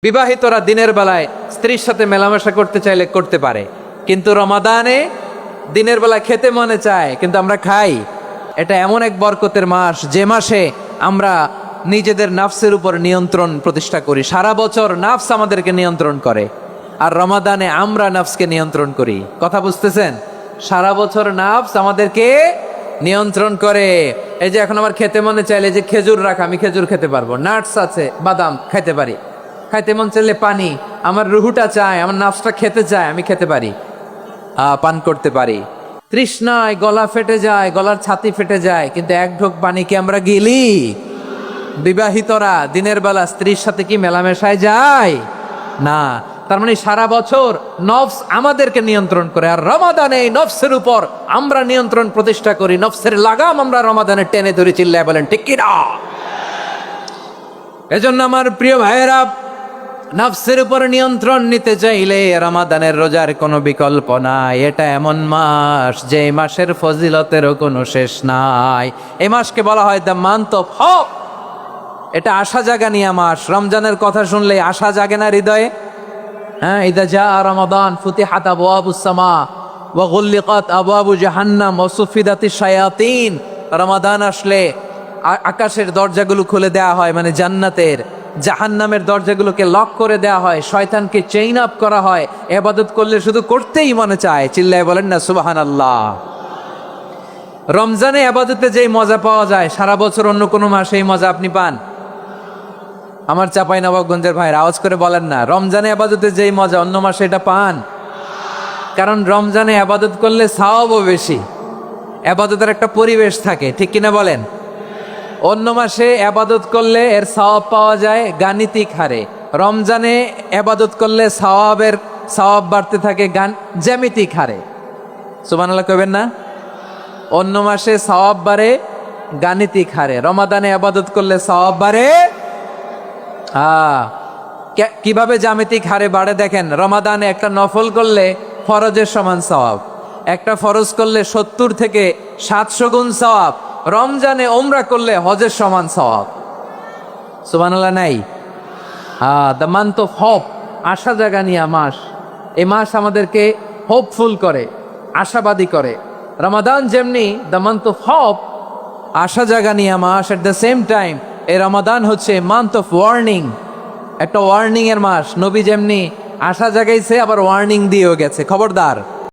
বিবাহিতরা দিনের বেলায় স্ত্রীর সাথে মেলামেশা করতে চাইলে করতে পারে, কিন্তু রমাদানে দিনের বেলায় খেতে মনে চায় কিন্তু আমরা খাই। এটা এমন এক বরকতের মাস যে মাসে আমরা নিজেদের নাফসের উপর নিয়ন্ত্রণ প্রতিষ্ঠা করি। সারা বছর নাফস আমাদেরকে নিয়ন্ত্রণ করে, আর রমাদানে আমরা নাফসকে নিয়ন্ত্রণ করি। কথা বুঝতেছেন? সারা বছর নাফস আমাদেরকে নিয়ন্ত্রণ করে। এই যে এখন আমার খেতে মনে চাইলে যে খেজুর রাখা, আমি খেজুর খেতে পারবো, নাটস আছে, বাদাম খেতে পারি। খাইতে মন চাইলে পানি, আমার রুহুটা চায়, আমার নাফসটা খেতে চায়, আমি খেতে পারি, পান করতে পারি। তৃষ্ণায় গলা ফেটে যায়, গলার ছাতি ফেটে যায়, কিন্তু এক ঢোক পানি কি আমরা গিলি? বিবাহিতরা দিনের বেলা স্ত্রীর সাথে কি মেলামেশায় যায় না? তার মানে সারা বছর নফস আমাদেরকে নিয়ন্ত্রণ করে, আর রমাদানে এই নফসের উপর আমরা নিয়ন্ত্রণ প্রতিষ্ঠা করি। নফসের লাগাম আমরা রমাদানে টেনে ধরে, চিল্লায় বলেন ঠিক কি না? এজন্য আমার প্রিয় ভাইয়েরা, নফসের উপর নিয়ন্ত্রণ নিতে চাইলে রমাদানের রোজার কোনো বিকল্প নাই। এটা এমন মাস যে মাসের ফজিলতেরও কোনো শেষ নাই। এই মাসকে বলা হয় দ্য মান্থ অফ হোপ। এটা আশা জাগানিয়া মাস। রমজানের কথা শুনলে আশা জাগে না হৃদয়ে? হ্যাঁ, ইদা জা রমাদান ফুতিহাত আবওয়াবুস সামা ওয়া গুল্লিকাত আবওয়াবু জাহান্নাম ওয়া সুফিদাতিশ শায়াতিন। রমাদান আসলে আকাশের দরজাগুলো খুলে দেওয়া হয়, মানে জান্নাতের। জাহান্নামের দরজাগুলোকে লক করে দেওয়া হয়, শয়তানকে চেইন আপ করা হয়। ইবাদত করলে শুধু করতেই মনে চায়, চিল্লায় বলেন না সুবহানাল্লাহ। রমজানে ইবাদতে যেই মজা পাওয়া যায়, সারা বছর অন্য কোনো মাসে এই মজা আপনি পান? আমার চাঁপাইনবাবগঞ্জের ভাইরা আওয়াজ করে বলেন না, রমজানে ইবাদতে যেই মজা অন্য মাসে এটা পান? কারণ রমজানে ইবাদত করলে সওয়াবও বেশি, ইবাদতের একটা পরিবেশ থাকে, ঠিক কিনা বলেন? অন্য মাসে ইবাদত করলে এর সওয়াব পাওয়া যায় গাণিতিক হারে, রমজানে ইবাদত করলে সওয়াব বাড়তে থাকে জ্যামিতিক হারে। সুবহানাল্লাহ কইবেন না? অন্য মাসে সওয়াব বাড়ে গাণিতিক হারে, রমাদানে ইবাদত করলে সওয়াব বাড়ে কিভাবে জ্যামিতিক হারে বাড়ে দেখেন। রমাদানে একটা নফল করলে ফরজের সমান সওয়াব, একটা ফরজ করলে 70 থেকে 700 গুণ সওয়াব। রমজানে ওমরা করলে হজের সমান সওয়াব। সুবহানাল্লাহ নাই? দ্য মান্থ অফ হোপ, আশা জাগানিয়া মাস। এই মাস আমাদেরকে হোপফুল করে, আশাবাদী করে। রমাদান যেমনি দ্য মান্থ অফ হোপ, আশা জাগানিয়া মাস, এট দ্য সেম টাইম এই রমাদান হচ্ছে মান্থ অফ ওয়ার্নিং, একটা ওয়ার্নিং এর মাস। নবী যেমনি আশা জাগাইছে, আবার ওয়ার্নিং দিয়েও গেছে, খবরদার